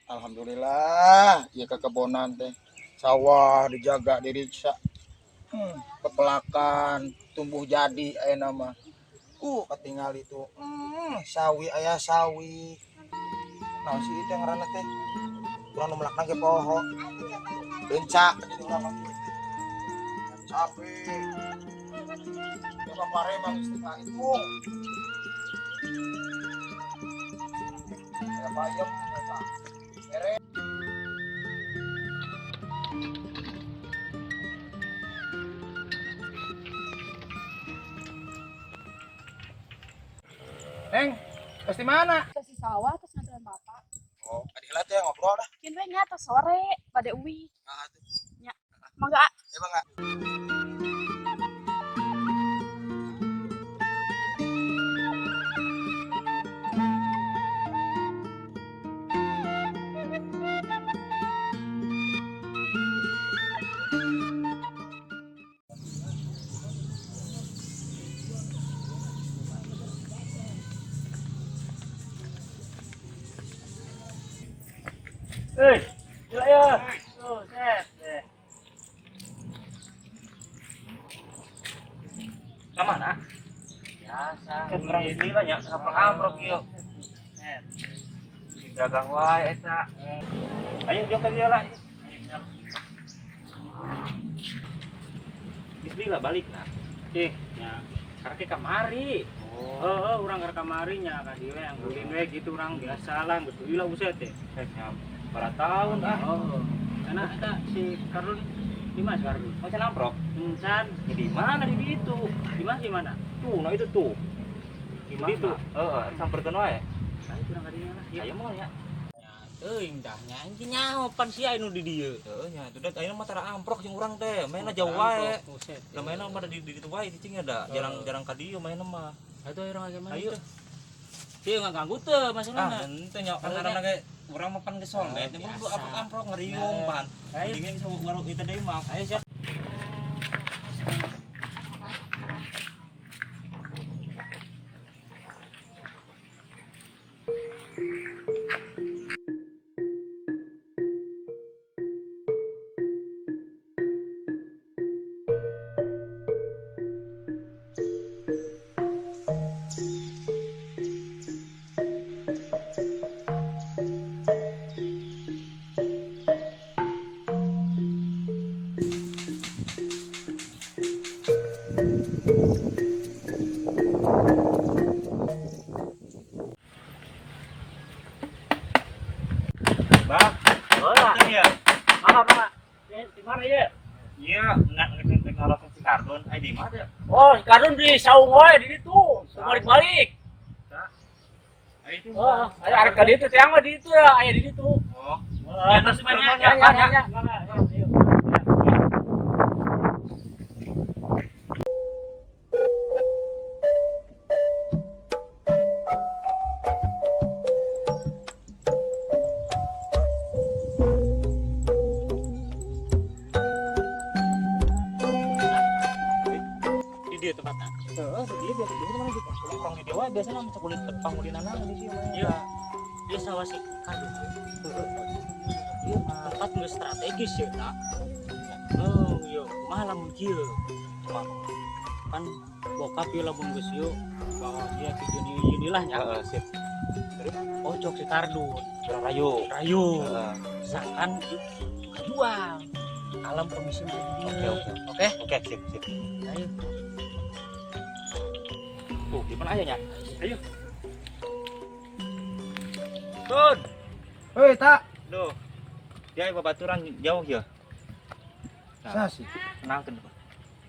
Alhamdulillah, ya kekebonan teh. Sawah dijaga, diriksa. Kepelakan, tumbuh jadi aya nama. Ketinggal itu. Sawi aya sawi. Nah, si itu yang ngaranna teh. Urang nu melakna ge poho. Bencak jadi urang lagi. Sapi. Coba pare bang istilah itu. Ya bayam eta. Ere. Neng, pasti mana? Kasih sawah terus nganterin bapak. Oh, adilah teh ngobrol dah. Kinwe nya atas sore pada uwi. Nah, tuh. Nya. Mangga. Ya bang. Gila ya. Tuh, set. Kemana? Biasa. Kan orang istilah nya amprok yuk. Set. Dagang wae eta. Ayo jok ka dia lah. Bismillah balik nah. Nya. Karena kamari. Urang ke kamari nya ka dieu yang ulin we gitu urang biasa lah geus heula buset teh. Berapa tahun karena ada si Karun di mana Karun? Oh, can amprok. Encan di mana di itu? Di mana? Tuh, nah itu tuh. Di mana? Itu. Samperkeun wae. Saya kurang kadinya lah. Ya, mau ya. Nya, teuing dah nya anjing nyaopan sia anu di dieu. Heeh nya, teu da ayeuna mah tara amprok jeung urang teh. Mainna jauh wae. Da mainna mah di ditu wae di cing da. Jarang ka dieu mainna mah. Atuh urang age mah. Ayo. Ieu ngaganggu teu maksudna. Henteu nya karena ge urang mah pan geus soldet, nu amprok ngeriung pan. Dingin bisa warung itu deui mah. Ayo siap. Bang, ya. Apa? Di mana ya? Iya, nggak teknologi si Kardon. Di mana? Oh, si Kardon di saung wae di ditu. Balik-balik. Aya arek ka ditu teh mah di ditu ya, aya di ditu. Oh. Ya terus banyak ya. Dia tempatnya. Dia biasa mana gitu. Orang di Dewa biasanya macam kulit tepang di nanang di sini. Iya. Dia sawah si Kardon. Iya, tempat nggak strategis ya, nak. Oh, iya, malam kieu. Cuma kan bokap ieu lamun geus ieu bawa dia ke inilah nya. Heeh, sip. Terus pojok si Kardon, rayu. Misalkan jual. Alam permisi Oke, sip. Ayo. Tuh, di mana ayahnya? Ayo. Tun. Hei, tak. Duh. Dia babaturan jauh ya. Sasi. Nangkeun.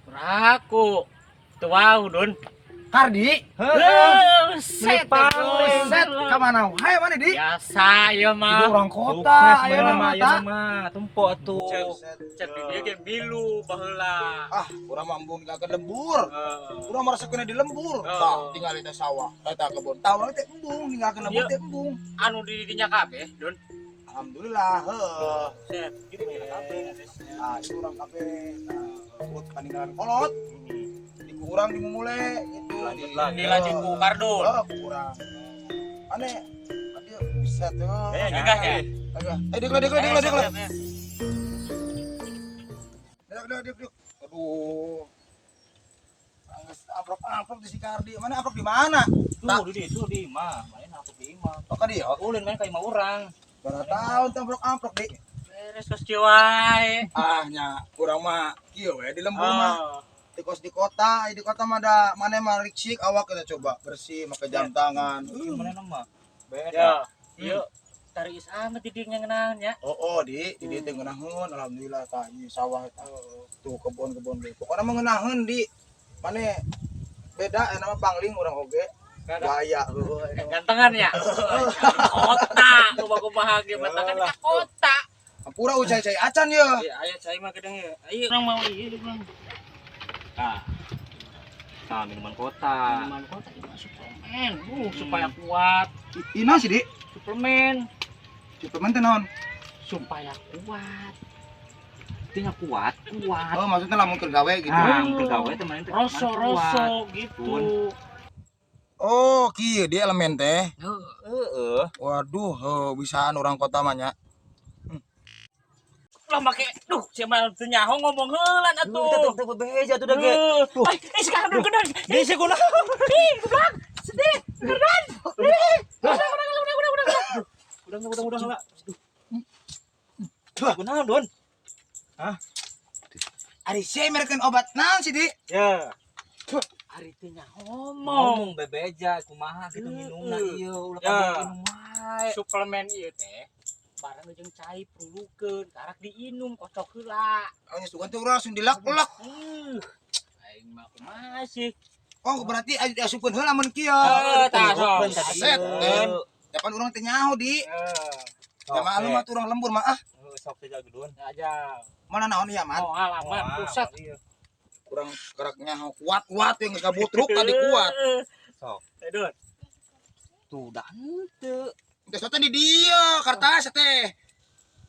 Raku. Teu wau, Dun. Kardi. Set Ka mana wae mana di? biasa ya mah. Orang kota aya mah, nama. tumpo atuh. Cek di dieu ge milu baheula. Urang mah embung ka lembur. Urang merasa kena di lembur. Tah, tinggal di sawah, eta kebun. Tah urang teh embung, ninggalkeun lembur teh embung. Anu di dinya kabeh, Don. Alhamdulillah, heuh. Set gitu ya kabeh. Itu urang kabeh urut paninggalan kolot. Di urang dimulai gitu. Dilanjut ku Kardon. Kurang. Aneh. Aduh, buset tuh. Nyegah ya. Dik. Dik. Aduh. Amplop di si Kardi. Mana amplop di mana? Tuh di mah. Main aku di mah. Oh ka dia. Ulin main kayak 5 orang. Berapa tahun amplop Dik? Beres kos ciwai. Ah nya urang mah kieu we di lembur mah. Di kota mah ada mana mah riksik awak kita coba bersih make jam tangan. Gimana nama? Ya. Beda. Yuk. Tarik amat didingnya ngenahan ya. Di dieu teh ngeunaheun alhamdulillah tah ieu sawah eta. Tuh kebon deui. Pokona mah ngeunaheun di mane beda nama pangling urang oge. Gaya heueuh. Gantengan ya. Kota, kumaha ge batangan ka kota. Ampura ucai-cai acan ye. Iya, ayo cai mah gedeng ya. Ayo orang mau ieu Bang. Nah, minuman kota. Minuman kota dimasuk suplemen. Supaya kuat. Ina sih Dik. Suplemen Suplemen teh naon? supaya kuat. Tinggal kuat. Oh, maksudnya lamun keur gawe gitu. Pegawai teman itu rosok gitu. Oh, kieu dia elemen teh. Heeh. Waduh, bisaan orang kota mah nya. Lah make siapa teu nyaho ngomong heulan atuh. Kita bebeja tuh dah ge. Sekarang dulu gedeun. Di sekolah. Goblok. Sedih. Gedeun. Udah lah. Kunaon, Don? Ari saya merekeun obat naon sih Dik? Ya. Ari teh Ngomong bebeja kumaha kitu minumna ieu ulah Ya. minum wae. suplemen ieu teh barang jeung cai perlukeun karak diinum kocok heula. Oh, nyusugan teh urang langsung dilak-lak. Aing mah kumaha sih? Oh, berarti asupkeun heula mun kieu. Tah sok. Set, Depan urang teh nyaho Dik. Ya maklum mah urang lembur mah ah. Sok teh jaga dun. Aja. Mana naon ieu man? Oh, alamat pusat. Urang kerak nyaho kuat-kuat yang geus kabutruk tadi kuat. Sok. Dun. Tuh dah henteu. Geus teh di dieu kartas teh.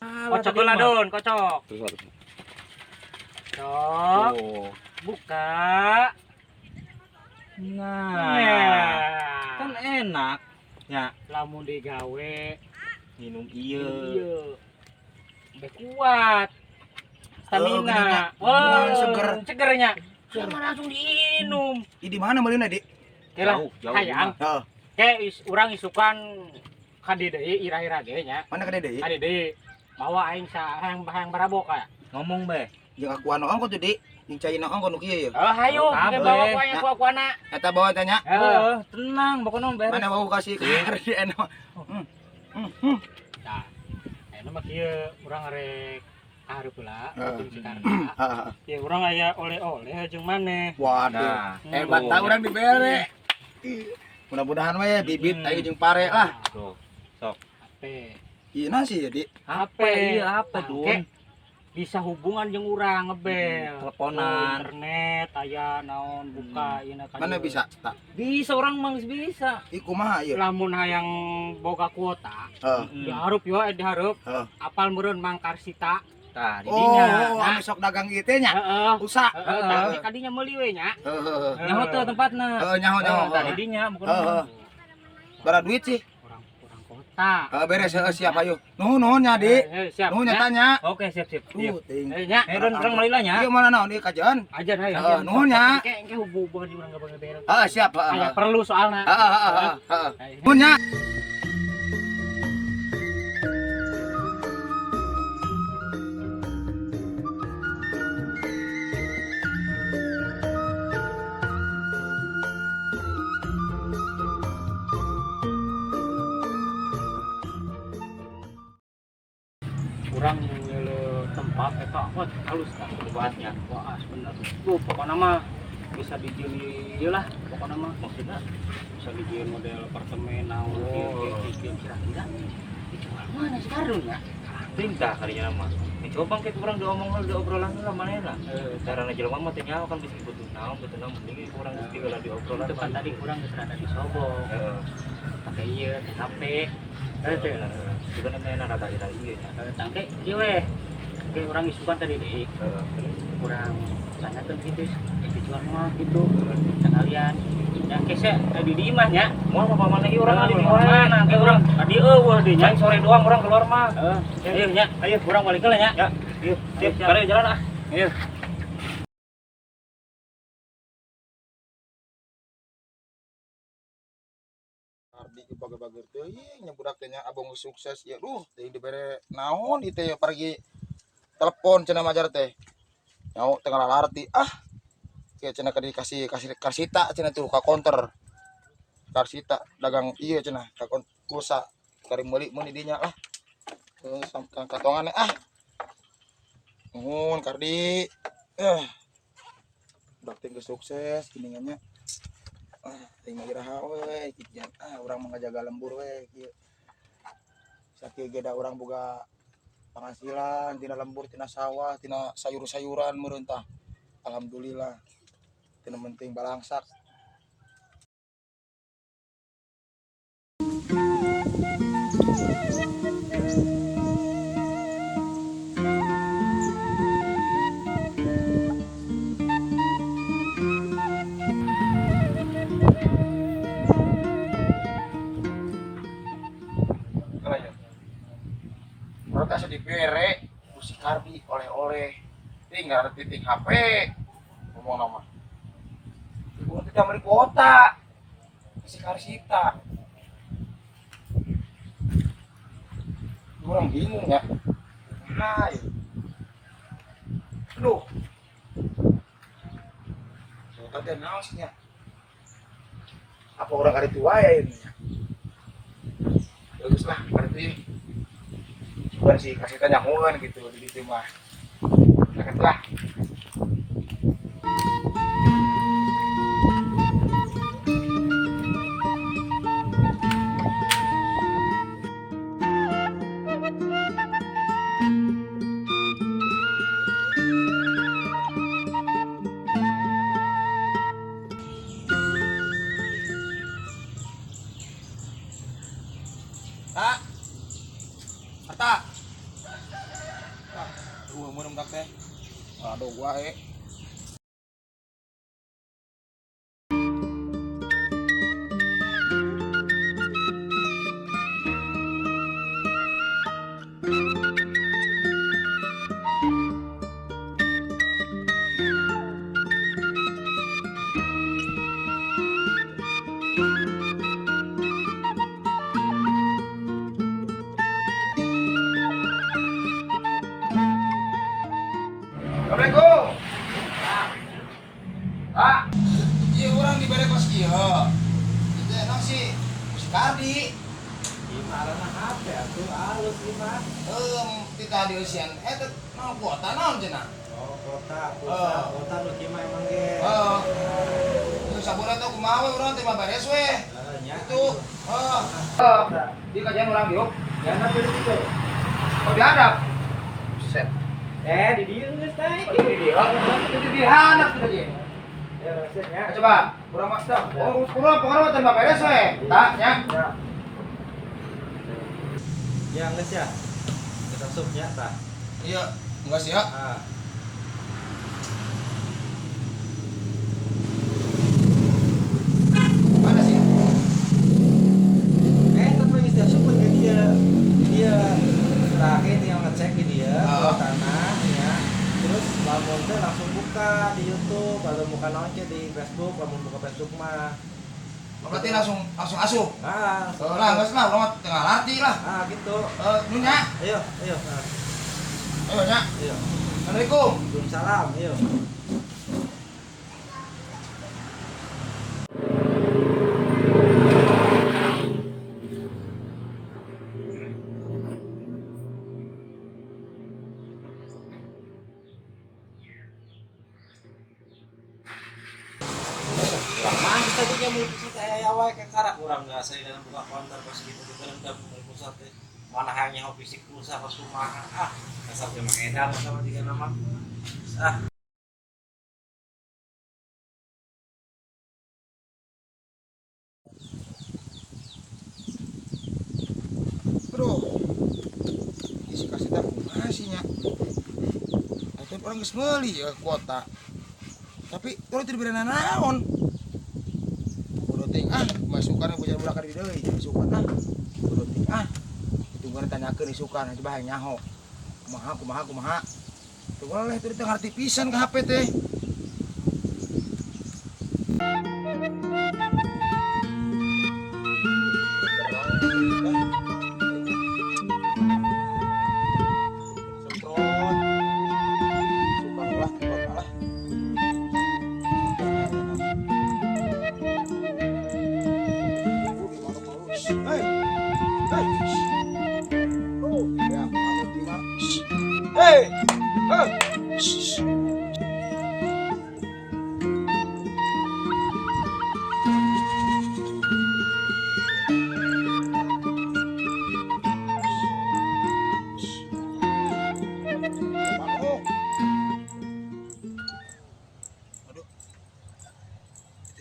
Kocok heula Don, kocok. Cok. Tuh. Buka. Nah. Kan enak. Ya, Lamun digawe minum ieu. Be kuat. Stamina. Segernya. Sama langsung diinum. Di mana meulina Dik? Kira Jauh hayang. Heeh. Urang isukan ka di deui ira-ira ge nya. Mana ka deui? Ka di deui. Bawa aing hayang barabok aya. Ngomong be. Jeung aku anu ongko tuh Dik. Jeung cai na ongko nu kieu ye. Hayu Kabeh. bawa kuana. Eta bawa tanya. Tenang pokoknya beres. Mana mau kasih ke di eno. Nah, aya mah kieu urang rek hareup heula Heeh. si Karna. Ya urang aya oleh-oleh jeung maneh. Waduh. Nah, Hebat tah urang dibere. Mudah-mudahan we bibit ayo jeung pare lah. tuh. HP. Ieu sih ya Dik. HP iya HP dun. Bisa hubungan jeung urang ngebel. Teleponan. Internet aya naon buka ieu ka. Mana bisa? Tak. Bisa orang mah geus bisa. Ih kumaha ieu? Lamun hayang boga kuota, Heeh. dihareup yo dihareup. Heeh. Apal meureun Mang Karsita. Tah di Oh, dinya. anu sok dagang ieu teh nya. Heeh. Usak. Tapi kadinya meuli we nya. Heeh. Nyaho teh tempatna. Nyaho. Tah di dinya bukan. Heeh. Bara duit sih. Orang kota. Beres siap ayo. Nuhun nya Dik. Siap. Nuhun nya tanya. Oke, siap. Iya. Ting. Nya. Don urang malila nya. Ieu mana naon ieu kajian? Ajar hayang. Heeh, nuhun nya. Engke hubungan di urang gabung beres. Siap. Aya perlu soalna. Heeh. Nuhun nya. Urang ngeuleuh tempat eta halus kan tempatnya. Wah, bener. Tuh pokona mah bisa dijieun ieu lah pokona mah maksudna bisa dijieun model apartemen naon kieu kira-kira dijual mana sekarang ya. Tingkah kalinya mah. Coba kayak kurang diomong di obrolan lah manehna. Carana jelema mah teh nyaho kan bisa butuh naon mending kurang geus diulah di obrolan. Itu kan tadi kurang geus rada disobong. Heeh. Pakai ieu HP. Teh juga namanya rada ira ieu nya. Tangke ieu we. Kayak urang isukan tadi deui. Kurang sangateun kitu dijual mah gitu sekalian. Ya kes bisa di imahnya. Mau apa mana lagi orang Di di mana? Ke orang tadi eueuh deui nya. Main sore doang orang keluar mah. Ayo nya, ayo urang balik heula nya. Ya. Ayo, Siap, siap. balik jalan ah. Ayo. Ardi bager-bager teh nya budak teh nya abang sukses ya duh teh dibere naon itu ya pergi telepon cenah majar teh nyaho tengah larti kayak cenah kasih karsita cenah tuh ka counter karsita dagang iya cenah ka pulsa kari meuli mun di dinya sampai katongan nuhun kardi budak teh geus sukses geuningannya ting mah iraha we kitu urang mah ngajaga lembur we kieu sakieu ge da urang boga penghasilan tina lembur tina sawah tina sayur-sayuran meureun tah alhamdulillah tina penting balangsak protes dibere musik kardi oleh-oleh tinggal titik HP ngomong nama ibu tidak beri kuota musik karsita orang bingung ya hai aduh ada naosnya apa orang kali tua ya ini bagus lah berarti bukan sih kasih tanya gitu di situ mah dekat lah Ata mun tak teh aduh wae Assalamualaikum. Iya orang diberi kos kieu. Itu enak sih. Kardi. Gimana HP atuh alus gimana? Kita di usian teh naon kuota naon cenah? Oh, kota lu gimana emang ge? Itu sabuna teh kumaha we urang teh mah beres we. Itu. Di kajian urang yuk. Ya nanti itu. Oh diadap. Set. Di dieu geus teh. Di handap teh ge. Ya, resepnya. Coba, kurang mas dah. Kurang pokoknya mah tembak beres we. Tak nya. Ya geus ya. Kita supnya tah. Iya, enggak sih ya. Mana sih? Tapi geus sup dia terakhir yang ngecek di dia tanah ya. Terus lamun teh langsung buka di YouTube atau buka naonnya di Facebook, lamun buka Facebook mah. Berarti langsung asuh. Lah, Geus lah, urang tengah larti lah. gitu. Nunya. Ayo. Ayo nya. Ayo. Assalamualaikum. Waalaikumsalam. Ayo. Tadinya mau kita awal ke karak kurang nggak saya dalam buka konter pas gitu kita rendam pusat mana hanya fisik pulsa pas rumah dasar cuma edan sama tiga nama Bro. Isi kasih tak masihnya. Atau orang geus meuli ya kuota. Tapi orang tidak beri naon. Udah penting masukan bujang budak di deui masukan kudu penting tunggu tanyakeun isukan coba hayang nyaho kumaha tuh boleh teu teu ngarti pisan ka HP teh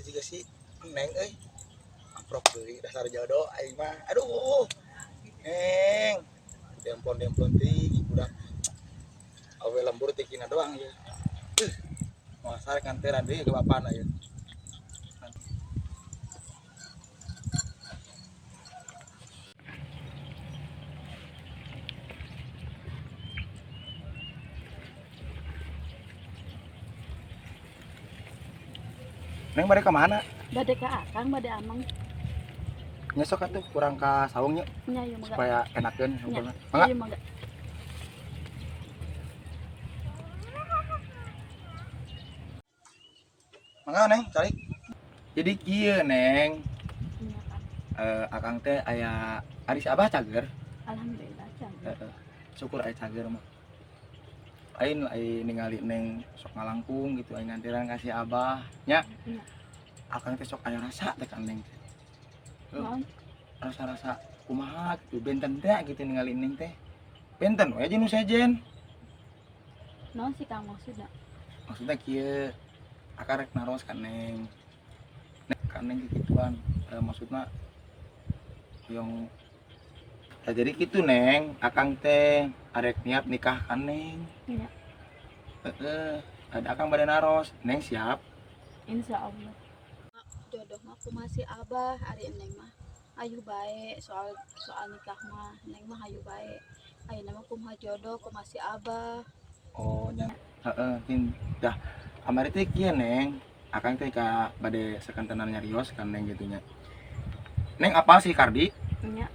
juga sih neng amprok deui dasar jodoh aing mah aduh neng demplon teh budak awe lembur teh kina doang ya mau sare kanteran deui ke bapana ya neng bade ka mana Bade ka akang bade amang. nyesok atuh kurang ka saungnya Nya ieu mangga. supaya enakeun Nya. ngumpulna Ieu mangga mangga. mangga neng cari jadi kieu neng Nya kan. akang teh aya aris abah cager Alhamdulillah can. syukur aya cager mah ain ningali neng sok ngalangkung gitu aing ngantiran kasih abah nya Nya. akang teh sok aya rasa teh kan neng Naon? rasa-rasa kumaha gitu benten teh gitu ningali neng teh benten we jeung nu sejen Naon sih Kang maksudna? maksudnya kieu akang rek naros kan neng kan neng gituan maksudna yang ya jadi gitu neng akang teh arek niat nikah kan neng Nya. ada akang bade naros neng siap Insyaallah. Jodoh mah ku masih abah ari neng mah ayu bae soal nikah mah neng mah ayu bae. Ayeuna mah kumaha jodoh ku masih abah. oh nya dah kamari teh kieu neng akang teh ka bade sakantenan nyarios kan neng gitu nya neng apa sih Kardi Nya.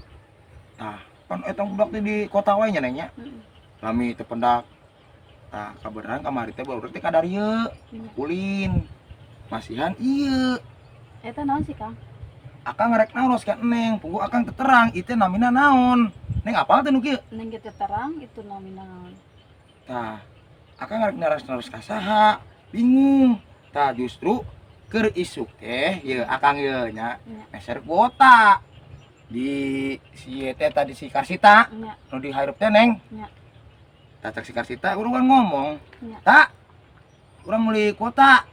tah kan etong budak teh di kota wae nya neng nya Heeh. lami teu pendak tah kabeneran kamari teh baru teh kadarieu Nya. ulin masihan ieu Eta naon sih Kang? akang ngarek naros kan neng punggu akang terang itu namina naon neng apal teh nu kieu Neng kitu terang itu namina naon? tah akang ngarek naros ka saha bingung tah justru keur isuk teh ye akang ye nya Nya. meser kuota di si teh tadi si Karsita Nya. nu di hirup teh neng Nya. tah cek si Karsita urang kan ngomong Nya. tak urang meuli kuota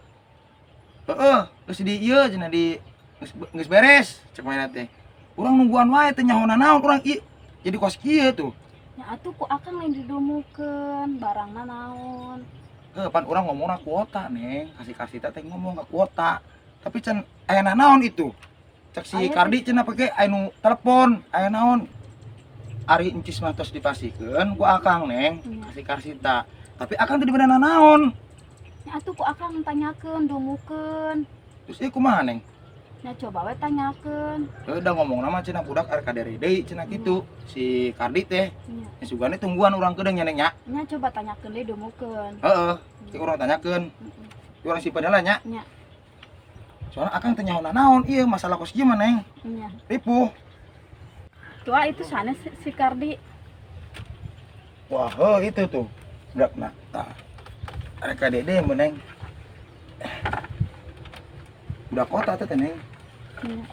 geus di ieu cenah di geus beres cek mana teh urang nungguan wae teh nyahona naon urang ieu jadi kos kieu tuh Nya atuh ku akang lain didumukeun barangna naon? pan urang ngomongna kuota neng kasih Karsita teh ngomong ka kuota tapi can aya naon itu cek si Aya Kardi cenah pake anu telepon aya naon ari encis mah tos dipasikeun ku akang neng Nya. kasih Karsita tapi akang teh dibere naon Nya atuh ku akang tanyakeun dumukeun. terus ieu kumaha neng Nya coba we tanyakeun. udah ngomong nama cenah budak arek kadere deui cenah kitu si Kardi teh Nya. sugane tungguan urang kedeung nya neng nya Nya coba tanyakeun deui dumukeun. heeh si urang tanyakeun Heeh. urang simpen heula nya Nya. soalnya akang teh nyaho naon ieu masalah kos ieu mah neng Nya. ripuh Tua itu sana si Kardi. wah itu tuh budak na tah arek kadede mun neng budak kota teh neng Nya.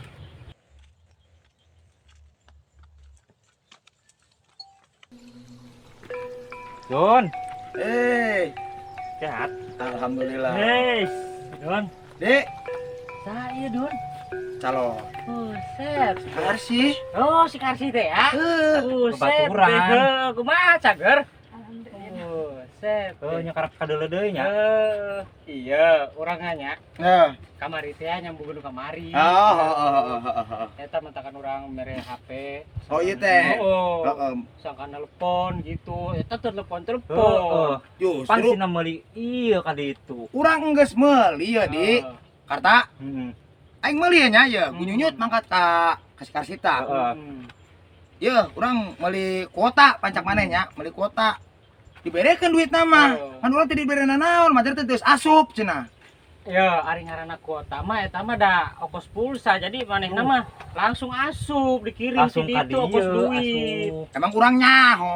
Don, Sehat. alhamdulillah hei, Don, dek saya Don. calon Buset. Karsi Oh, si Karsi teh ya. Buset. Baturan. Kumaha cager? Alhamdulillah. Buset. nya karep kadele deui nya. Iya, urang hanya Nah. kamari teh nyambung kamari. Eta mentakan urang mere HP. Oh iya teh. Oh. Heeh. Sangka nelpon gitu. Eta telepon. Justru Pansina meuli ieu ka ditu. urang geus meuli ya di Karta. Heeh. Aing meuli nya ya, gunyunyut mangkat ka Karsita. Ya, urang meuli kuota pancak manehnya, meuli kuota. Diberekeun duit nama. Kan urang teh diberena naon, mater teh geus asup cenah. Ya, ari ngaranna kuota mah eta mah da ongkos pulsa. Jadi manehna mah langsung asup dikirim Langsung di ka ditu dieu ongkos duit. Emang urang nyaho.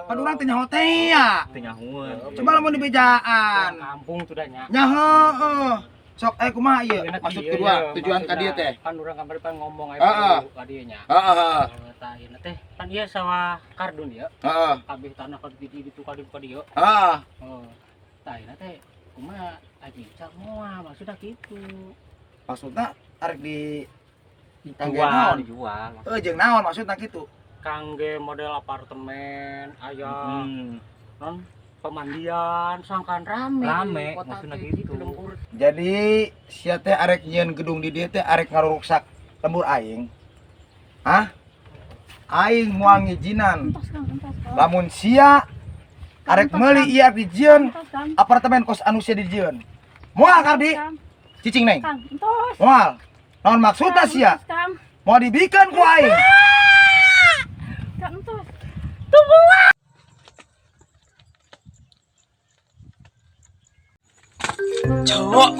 Kan urang teh nyaho teh ya. Teu nyahueun. Coba lamun di bejaan. Kampung tuh dah nya. Nyaho heeh. Sok kumaha ieu? Enak Maksud ieu, kedua, ieu, tujuan ka maksudna, dieu teh. Kan urang kamari pan ngomong aja Heeh. dulu ka dieu nya. Heeh. Tah ieu teh kan ieu sawah kardun ya. Heeh. Kabeh tanah ka ditu ka dieu. Heeh. Oh. Tah ieu teh kumaha aji cak moal maksudna kitu. Maksudna arek di Dijual, dijual. jeung naon maksudna kitu? Kangge model apartemen aya Hmm. non pemandian sangkan rame. Rame, Kota maksudna teh gitu. lembur. Jadi sia teh arek nyieun gedung di dieu teh arek ngaruruksak lembur aing. Hah? Aing moal ngijinan. Entos Kang, entos. Lamun sia arek meuli ieu dijieun Entos Kang. apartemen kos anu sia dijieun. Moal Kardi? Kang, Cicing neng. Kang, entos. Moal. Naon maksudna sia? Entos, Kang. Mau dibikeun ku aing. Kang, entos. Cowok.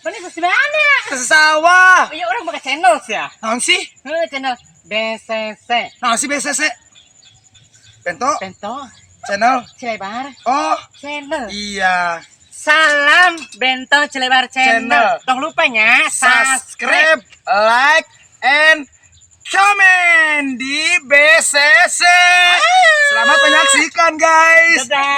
Bani geus mana? Sawah. Ieu urang boga channel sia. Naon sih? Heuh channel BCC. Naon sih BCC? Bento Bento channel. Cilebar Oh, channel. iya. Salam Bento Cilebar Channel. channel. Tong lupanya Subscribe, like, and comment di BCC. Selamat menyaksikan guys. Dadah.